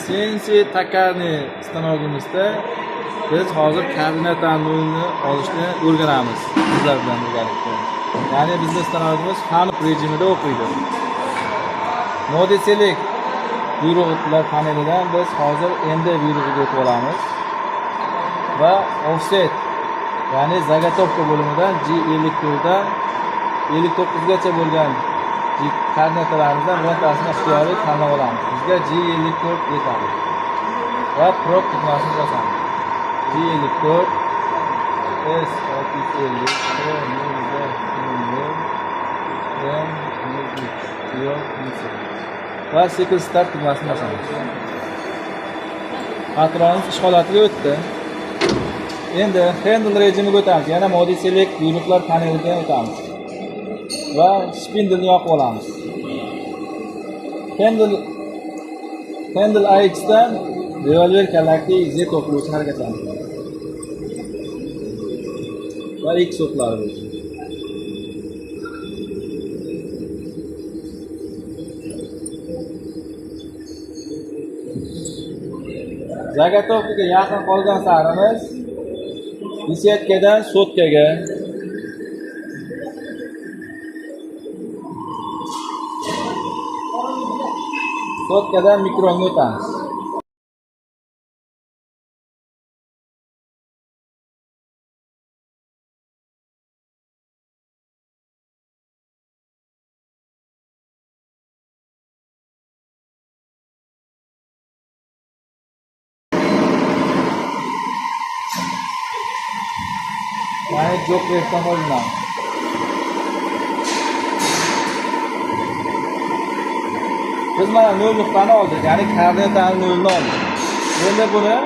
CNC takarni stanogimizda biz hozir koordinatlarni olishni o'rganamiz sizlar bilan birgalikda. Ya'ni bizning stanogimiz fan rejimida o'qiydi. Modi select buyruqlar panelidan biz hozir endi buyrug'iga o'tib olamiz va offset ya'ni zagotovka bo'limidan G54 dan 59 gacha bo'lgan koordinatalarimizdan birontasini ixtiyoriy tanlab olamiz. Bizga G54 yetadi. Va prop tugmasini bosamiz. G54 S650 va Cycle Start tugmasini bosamiz. Patronimiz ish holatiga o'tdi. Endi handle rejimiga o'tamiz. Yana Modi Select buyruqlar paneliga o'tamiz. Va spindlni yoqib olamiz. Handle AX dan Revolver Galactic Z o'qlovchi harakatlanadi. Va X o'qlari bo'ladi. Zagotovkaga yaqin qolgan sarimiz desetkadan sotkaga, sotkadan mikronga o'tamiz. Yani çok reklam olmaz. Biz mana 0 nuqtani oldik, ya'ni koordinatani 0 ni oldik. Endi buni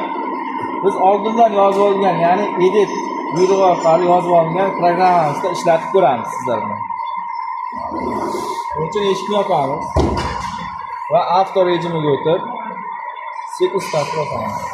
biz oldindan yozib olgan, ya'ni edit buyrug'i orqali yozib olgan programmamizda ishlatib ko'ramiz sizlar bilan. Buning uchun eshikni yopamiz va avto rejimiga o'tib, Cycle Start bosamiz.